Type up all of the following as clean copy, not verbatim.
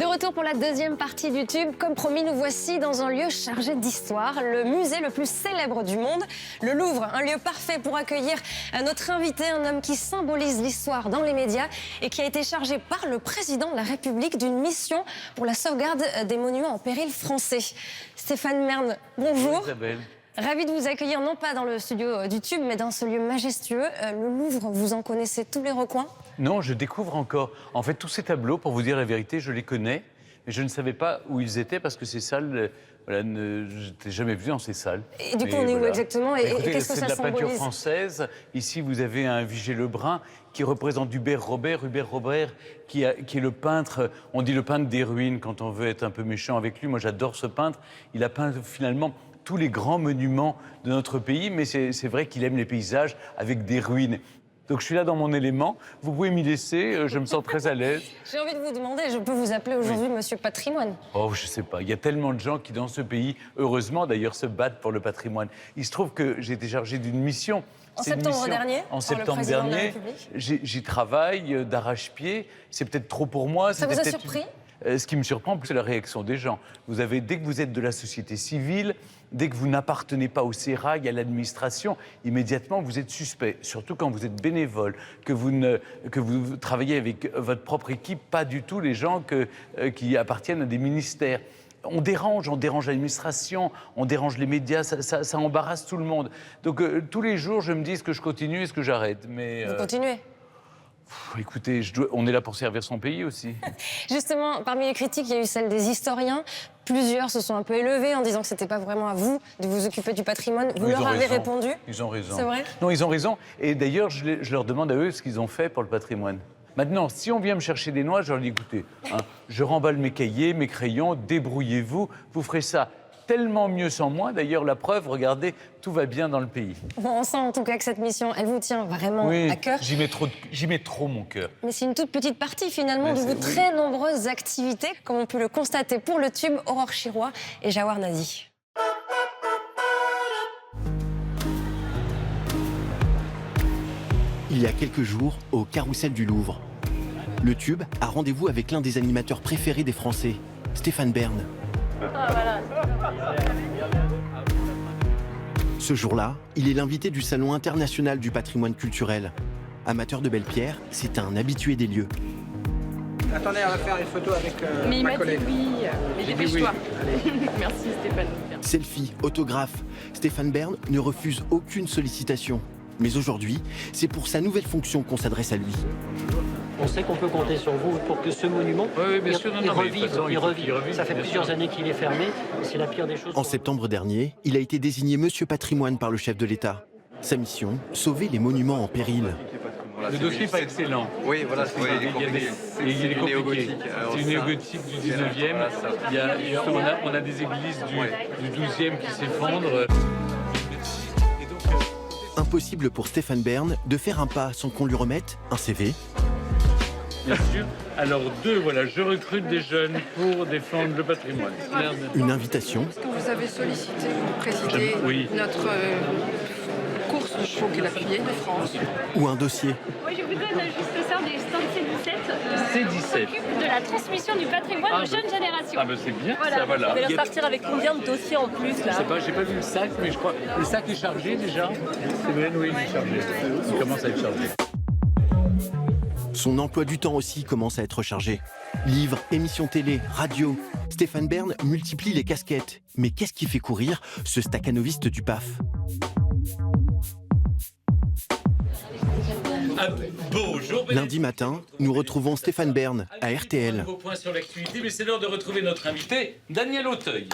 retour pour la deuxième partie du Tube. Comme promis, nous voici dans un lieu chargé d'histoire, le musée le plus célèbre du monde, le Louvre, un lieu parfait pour accueillir notre invité, un homme qui symbolise l'histoire dans les médias et qui a été chargé par le président de la République d'une mission pour la sauvegarde des monuments en péril français. Stéphane Bern, bonjour. Bonjour Isabelle. Ravi de vous accueillir, non pas dans le studio du Tube, mais dans ce lieu majestueux. Le Louvre, vous en connaissez tous les recoins? Non, je découvre encore. En fait, tous ces tableaux, pour vous dire la vérité, je les connais, mais je ne savais pas où ils étaient parce que ces salles, voilà, je n'étais jamais venu dans ces salles. Et du coup, on est où exactement et qu'est-ce que ça symbolise? C'est de la peinture symbolise? française. Ici, vous avez un Vigée-Lebrun qui représente Hubert Robert. Hubert Robert, qui est le peintre, on dit le peintre des ruines quand on veut être un peu méchant avec lui. Moi, j'adore ce peintre. Il a peint finalement tous les grands monuments de notre pays, mais c'est vrai qu'il aime les paysages avec des ruines. Donc je suis là dans mon élément, vous pouvez m'y laisser, je me sens très à l'aise. J'ai envie de vous demander, je peux vous appeler aujourd'hui Monsieur Patrimoine? Oh, je sais pas, il y a tellement de gens qui dans ce pays, heureusement d'ailleurs, se battent pour le patrimoine. Il se trouve que j'ai été chargé d'une mission. En septembre dernier, en septembre dernier, j'y travaille d'arrache-pied, c'est peut-être trop pour moi. Ça vous a surpris? Ce qui me surprend, c'est la réaction des gens. Vous avez, dès que vous êtes de la société civile, dès que vous n'appartenez pas au sérail, à l'administration, immédiatement vous êtes suspect. Surtout quand vous êtes bénévole, que vous travaillez avec votre propre équipe, pas du tout les gens qui appartiennent à des ministères. On dérange l'administration, on dérange les médias, ça embarrasse tout le monde. Donc tous les jours, je me dis est-ce que je continue, est-ce que j'arrête? Mais vous continuez? Écoutez, on est là pour servir son pays aussi. Justement, parmi les critiques, il y a eu celle des historiens. Plusieurs se sont un peu élevés en disant que c'était pas vraiment à vous de vous occuper du patrimoine. Vous leur avez répondu? Ils ont raison. C'est vrai? Non, ils ont raison. Et d'ailleurs, je leur demande à eux ce qu'ils ont fait pour le patrimoine. Maintenant, si on vient me chercher des noix, je leur dis écoutez, je remballe mes cahiers, mes crayons, débrouillez-vous, vous ferez ça tellement mieux sans moi. D'ailleurs, la preuve, regardez, tout va bien dans le pays. Bon, on sent en tout cas que cette mission, elle vous tient vraiment à cœur. J'y mets trop mon cœur. Mais c'est une toute petite partie finalement de vos très nombreuses activités, comme on peut le constater pour le Tube, Aurore Chirois et Jawar Nadi. Il y a quelques jours, au Carrousel du Louvre, le Tube a rendez-vous avec l'un des animateurs préférés des Français, Stéphane Bern. Ce jour-là, il est l'invité du Salon international du patrimoine culturel. Amateur de belles pierres, c'est un habitué des lieux. Attendez, on va faire une photo avec ma collègue. Oui, mais dépêche-toi. Merci Stéphane. Selfie, autographe, Stéphane Bern ne refuse aucune sollicitation. Mais aujourd'hui, c'est pour sa nouvelle fonction qu'on s'adresse à lui. On sait qu'on peut compter sur vous pour que ce monument revive. Ça fait plusieurs années qu'il est fermé. C'est la pire des choses. En septembre dernier, il a été désigné Monsieur Patrimoine par le chef de l'État. Sa mission, sauver les monuments en péril. Le dossier n'est pas excellent. Oui, voilà, c'est ça. Il est compliqué. C'est une néogothique du 19e. On a des églises du 12e qui s'effondrent. Impossible pour Stéphane Bern de faire un pas sans qu'on lui remette un CV. Bien sûr. Alors voilà, je recrute des jeunes pour défendre le patrimoine. Une invitation. Est-ce que vous avez sollicité pour présider notre course de chevaux qui est la première de France? Ou un dossier. Oui, je vous donne juste ça des stands C17. C17. S'occupe de la transmission du patrimoine aux jeunes générations. Ah ben c'est bien, ça voilà. Vous allez repartir avec combien de dossiers en plus là? Je sais pas, j'ai pas vu le sac, mais je crois le sac est chargé déjà. C'est vrai, oui, il est chargé. Il commence à être chargé. Son emploi du temps aussi commence à être chargé. Livres, émissions télé, radio. Stéphane Bern multiplie les casquettes. Mais qu'est-ce qui fait courir ce stakhanoviste du PAF? Bonjour. Lundi matin, nous retrouvons Stéphane Bern à RTL. Vos points sur l'actualité, mais c'est l'heure de retrouver notre invité, Daniel Auteuil.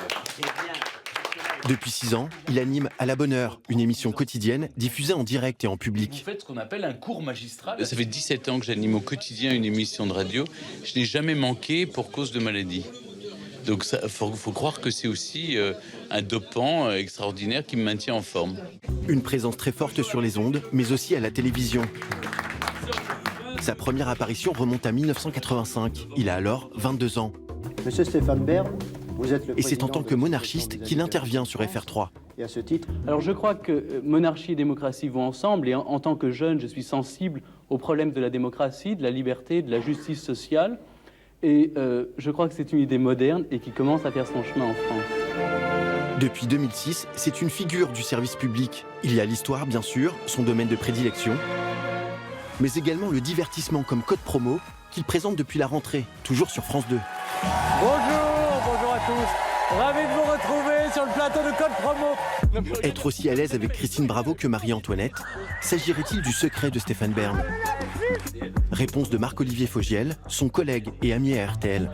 Depuis 6 ans, il anime À la bonne heure, une émission quotidienne diffusée en direct et en public. Vous faites ce qu'on appelle un cours magistral. Ça fait 17 ans que j'anime au quotidien une émission de radio. Je n'ai jamais manqué pour cause de maladie. Donc il faut croire que c'est aussi un dopant extraordinaire qui me maintient en forme. Une présence très forte sur les ondes, mais aussi à la télévision. Sa première apparition remonte à 1985. Il a alors 22 ans. Monsieur Stéphane Bern, vous êtes le Et c'est en tant président que de monarchiste qu'il intervient sur FR3. Et à ce titre, Alors je crois que monarchie et démocratie vont ensemble, et en tant que jeune, je suis sensible aux problèmes de la démocratie, de la liberté, de la justice sociale. Et je crois que c'est une idée moderne et qui commence à faire son chemin en France. Depuis 2006, c'est une figure du service public. Il y a l'histoire, bien sûr, son domaine de prédilection, mais également le divertissement comme code promo qu'il présente depuis la rentrée, toujours sur France 2. Bonjour à tous. Ravi de vous retrouver sur le plateau de Code Promo. Être aussi à l'aise avec Christine Bravo que Marie-Antoinette, s'agirait-il du secret de Stéphane Bern? Réponse de Marc-Olivier Fogiel, son collègue et ami à RTL.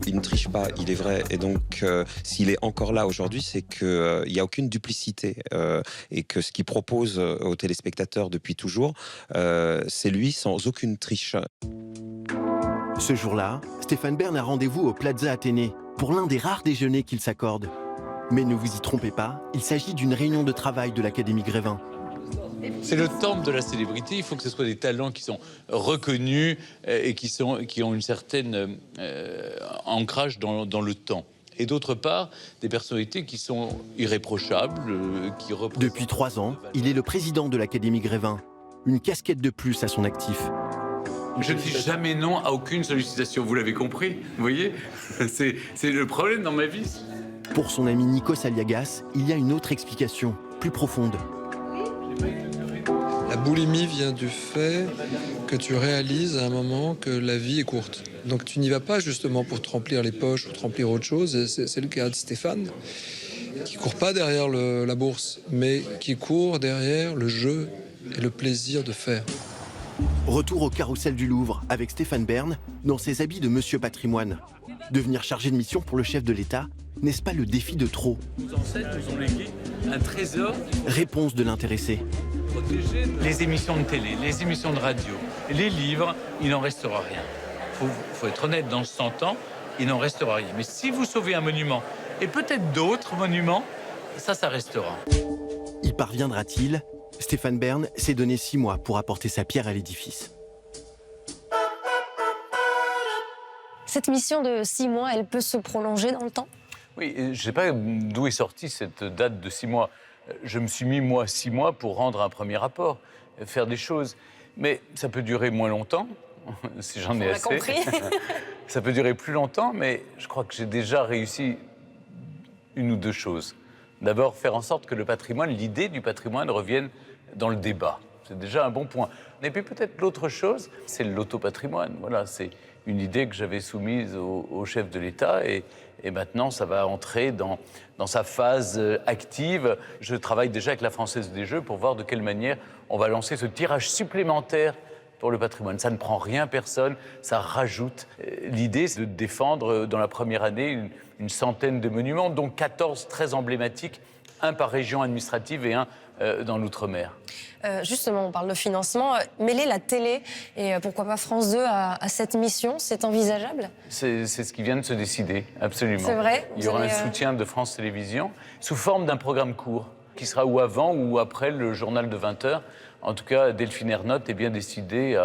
Il ne triche pas, il est vrai. Et donc, s'il est encore là aujourd'hui, c'est qu'il n'y a aucune duplicité. Et que ce qu'il propose aux téléspectateurs depuis toujours, c'est lui sans aucune triche. Ce jour-là, Stéphane Bern a rendez-vous au Plaza Athénée pour l'un des rares déjeuners qu'il s'accorde. Mais ne vous y trompez pas, il s'agit d'une réunion de travail de l'Académie Grévin. C'est le temple de la célébrité. Il faut que ce soit des talents qui sont reconnus et qui ont une certaine ancrage dans le temps. Et d'autre part, des personnalités qui sont irréprochables, qui représentent... Depuis 3 ans, il est le président de l'Académie Grévin. Une casquette de plus à son actif. Je ne dis jamais non à aucune sollicitation, vous l'avez compris, vous voyez? C'est le problème dans ma vie. Pour son ami Nikos Aliagas, il y a une autre explication, plus profonde. La boulimie vient du fait que tu réalises à un moment que la vie est courte. Donc tu n'y vas pas justement pour te remplir les poches ou te remplir autre chose. C'est le cas de Stéphane, qui court pas derrière la bourse, mais qui court derrière le jeu et le plaisir de faire. Retour au carrousel du Louvre avec Stéphane Bern dans ses habits de Monsieur Patrimoine. Devenir chargé de mission pour le chef de l'État, n'est-ce pas le défi de trop? Nos ancêtres nous ont légué un trésor. Réponse de l'intéressé. Les émissions de télé, les émissions de radio, les livres, il n'en restera rien. Faut être honnête, dans 100 ans, il n'en restera rien. Mais si vous sauvez un monument, et peut-être d'autres monuments, ça restera. Y parviendra-t-il? Stéphane Bern s'est donné 6 mois pour apporter sa pierre à l'édifice. Cette mission de 6 mois, elle peut se prolonger dans le temps? Oui, je ne sais pas d'où est sortie cette date de 6 mois. Je me suis mis, moi, 6 mois pour rendre un premier rapport, faire des choses. Mais ça peut durer moins longtemps, si j'en ai assez. On a compris. Ça peut durer plus longtemps, mais je crois que j'ai déjà réussi une ou deux choses. D'abord, faire en sorte que le patrimoine, l'idée du patrimoine revienne dans le débat. C'est déjà un bon point. Et puis peut-être l'autre chose, c'est l'autopatrimoine. Voilà, c'est une idée que j'avais soumise au chef de l'État et maintenant ça va entrer dans sa phase active. Je travaille déjà avec la Française des Jeux pour voir de quelle manière on va lancer ce tirage supplémentaire pour le patrimoine. Ça ne prend rien, personne, ça rajoute. L'idée, c'est de défendre dans la première année une centaine de monuments, dont 14 très emblématiques, un par région administrative et un dans l'outre-mer. Justement, on parle de financement. Mêler la télé et pourquoi pas France 2 à cette mission, c'est envisageable? C'est ce qui vient de se décider, absolument. C'est vrai? Il y aura un soutien de France Télévisions sous forme d'un programme court, qui sera ou avant ou après le journal de 20h. En tout cas, Delphine Ernotte est bien décidée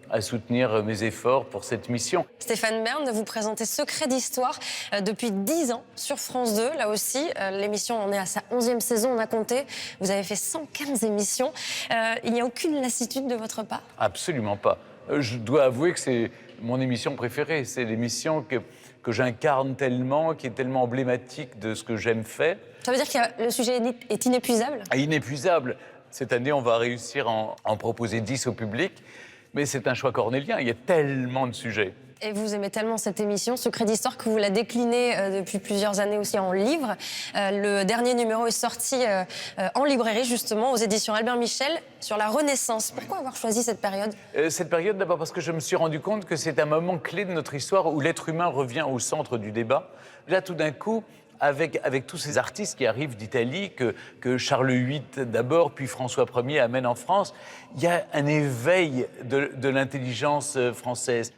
à soutenir mes efforts pour cette mission. Stéphane Bern, vous présentez Secret d'Histoire depuis 10 ans sur France 2. Là aussi, l'émission en est à sa 11e saison, on a compté. Vous avez fait 115 émissions. Il n'y a aucune lassitude de votre part? Absolument pas. Je dois avouer que c'est mon émission préférée. C'est l'émission que j'incarne tellement, qui est tellement emblématique de ce que j'aime faire. Ça veut dire que le sujet est inépuisable? Inépuisable. Cette année, on va réussir à en proposer 10 au public. Mais c'est un choix cornélien, il y a tellement de sujets. Et vous aimez tellement cette émission, Secret d'Histoire, que vous la déclinez depuis plusieurs années aussi en livre. Le dernier numéro est sorti en librairie, justement, aux éditions Albert Michel, sur la Renaissance. Pourquoi avoir choisi cette période? Cette période, d'abord parce que je me suis rendu compte que c'est un moment clé de notre histoire où l'être humain revient au centre du débat. Là, tout d'un coup, avec tous ces artistes qui arrivent d'Italie, que Charles VIII d'abord, puis François Ier amène en France, il y a un éveil de l'intelligence française.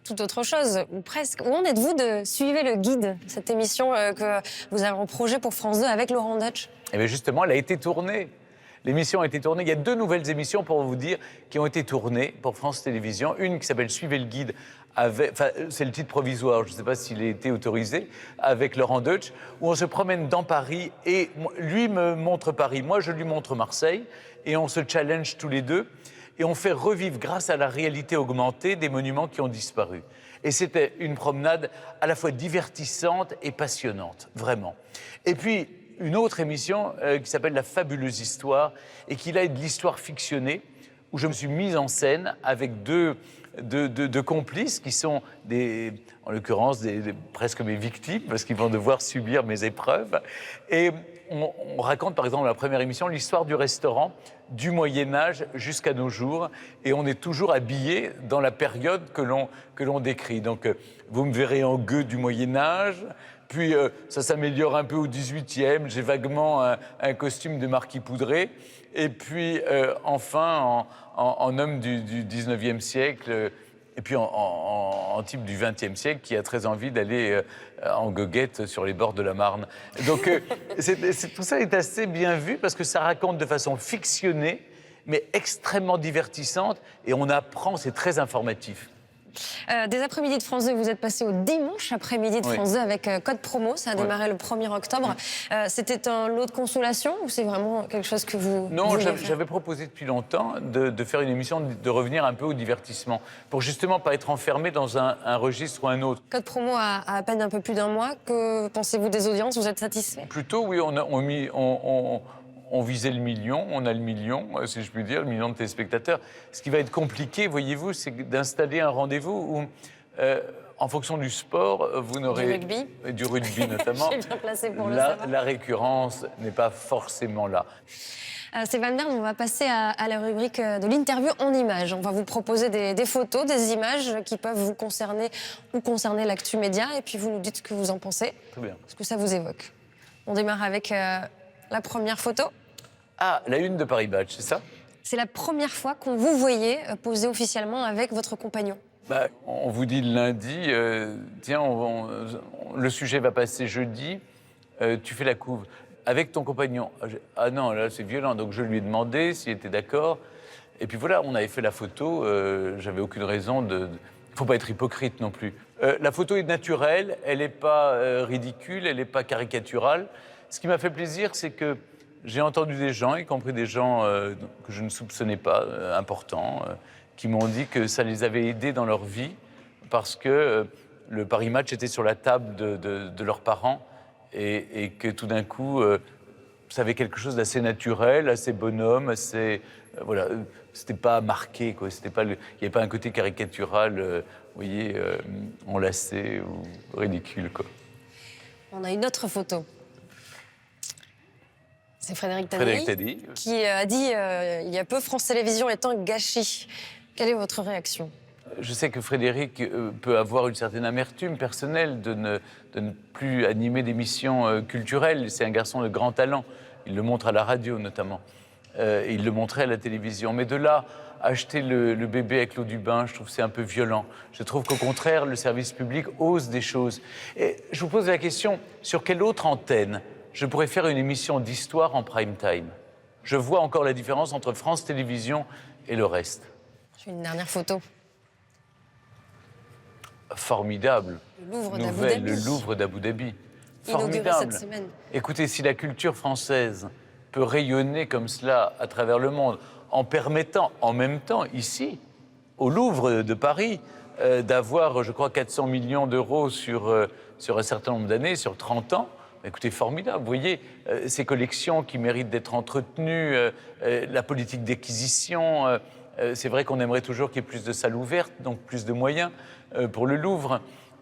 Tout autre chose, ou presque. Où en êtes-vous de Suivez le guide, cette émission que vous avez en projet pour France 2 avec Laurent Deutsch? Eh bien justement, elle a été tournée. L'émission a été tournée. Il y a 2 nouvelles émissions, pour vous dire, qui ont été tournées pour France Télévisions. Une qui s'appelle Suivez le guide, c'est le titre provisoire, je ne sais pas s'il a été autorisé, avec Laurent Deutsch, où on se promène dans Paris et lui me montre Paris, moi je lui montre Marseille, et on se challenge tous les deux. et on fait revivre, grâce à la réalité augmentée, des monuments qui ont disparu. Et c'était une promenade à la fois divertissante et passionnante, vraiment. Et puis, une autre émission qui s'appelle La Fabuleuse Histoire, et qui là est de l'histoire fictionnée, où je me suis mise en scène avec deux complices qui sont, en l'occurrence, presque mes victimes, parce qu'ils vont devoir subir mes épreuves. Et on raconte, par exemple, dans la première émission, l'histoire du restaurant du Moyen-Âge jusqu'à nos jours. Et on est toujours habillé dans la période que l'on décrit. Donc, vous me verrez en gueux du Moyen-Âge. Puis, ça s'améliore un peu au 18e. J'ai vaguement un costume de marquis poudré. Et puis, enfin, en homme du 19e siècle, et puis en type du 20e siècle, qui a très envie d'aller en goguette sur les bords de la Marne. Donc, tout ça est assez bien vu, parce que ça raconte de façon fictionnée, mais extrêmement divertissante, et on apprend, c'est très informatif. Des après-midi de France 2, vous êtes passé au dimanche après-midi de France 2 avec Code Promo. Ça a démarré le 1er octobre. C'était un lot de consolation ou c'est vraiment quelque chose que vous... Non, j'avais proposé depuis longtemps de faire une émission, de revenir un peu au divertissement, pour justement pas être enfermé dans un registre ou un autre. Code Promo a à peine un peu plus d'un mois. Que pensez-vous des audiences? Vous êtes satisfait? Plutôt, oui. On visait le million, on a le million, si je puis dire, le million de téléspectateurs. Ce qui va être compliqué, voyez-vous, c'est d'installer un rendez-vous où, en fonction du sport, vous n'aurez... Du rugby. Du rugby, notamment. Je suis bien placée pour le savoir. La récurrence n'est pas forcément là. Stéphane Bern, on va passer à la rubrique de l'interview en images. On va vous proposer des photos, des images qui peuvent vous concerner ou concerner l'actu média. Et puis vous nous dites ce que vous en pensez. Très bien. Ce que ça vous évoque. On démarre avec la première photo. Ah, la une de Paris Match, c'est ça? C'est la première fois qu'on vous voyait poser officiellement avec votre compagnon. On vous dit le lundi, tiens, le sujet va passer jeudi, tu fais la couve. Avec ton compagnon. Ah non, là c'est violent, donc je lui ai demandé s'il était d'accord. Et puis voilà, on avait fait la photo, j'avais aucune raison de... Il ne faut pas être hypocrite non plus. La photo est naturelle, elle n'est pas ridicule, elle n'est pas caricaturale. Ce qui m'a fait plaisir, c'est que j'ai entendu des gens, y compris des gens que je ne soupçonnais pas, importants, qui m'ont dit que ça les avait aidés dans leur vie parce que le Paris Match était sur la table de leurs parents et que tout d'un coup, ça avait quelque chose d'assez naturel, assez bonhomme, assez... voilà, c'était pas marqué, quoi. C'était pas il n'y avait pas un côté caricatural, vous voyez, enlacé ou ridicule, quoi. On a une autre photo. C'est Frédéric Tadei qui a dit il y a peu France Télévisions est un gâchis. Quelle est votre réaction? Je sais que Frédéric peut avoir une certaine amertume personnelle de ne plus animer d'émissions culturelles. C'est un garçon de grand talent. Il le montre à la radio notamment. Et il le montrait à la télévision. Mais de là, acheter le bébé avec l'eau du bain, je trouve que c'est un peu violent. Je trouve qu'au contraire, le service public ose des choses. Et je vous pose la question, sur quelle autre antenne je pourrais faire une émission d'histoire en prime time? Je vois encore la différence entre France Télévisions et le reste. J'ai une dernière photo. Formidable. Le Louvre d'Abu Dhabi. Le Louvre d'Abu Dhabi. Formidable. Cette semaine. Écoutez, si la culture française peut rayonner comme cela à travers le monde, en permettant en même temps, ici, au Louvre de Paris, d'avoir, je crois, 400 millions d'euros sur un certain nombre d'années, sur 30 ans, écoutez, formidable. Vous voyez, ces collections qui méritent d'être entretenues, la politique d'acquisition. C'est vrai qu'on aimerait toujours qu'il y ait plus de salles ouvertes, donc plus de moyens pour le Louvre.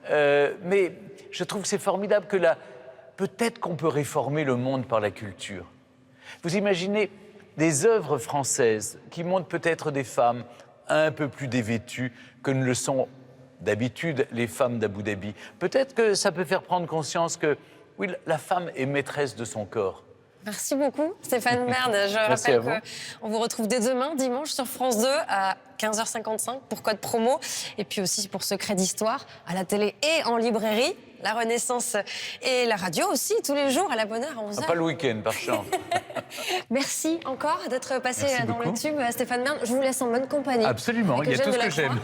Mais je trouve que c'est formidable que peut-être qu'on peut réformer le monde par la culture. Vous imaginez des œuvres françaises qui montrent peut-être des femmes un peu plus dévêtues que ne le sont d'habitude les femmes d'Abu Dhabi. Peut-être que ça peut faire prendre conscience que oui, la femme est maîtresse de son corps. Merci beaucoup, Stéphane Bern. Je rappelle qu'on vous retrouve dès demain, dimanche, sur France 2, à 15h55 pour Code Promo. Et puis aussi pour Secret d'Histoire, à la télé et en librairie. La Renaissance et la radio aussi, tous les jours, à la bonne heure, à 11h. Pas le week-end, par chance. Merci encore d'être passé dans le tube, Stéphane Bern. Je vous laisse en bonne compagnie. Absolument, il y a tout ce que j'aime.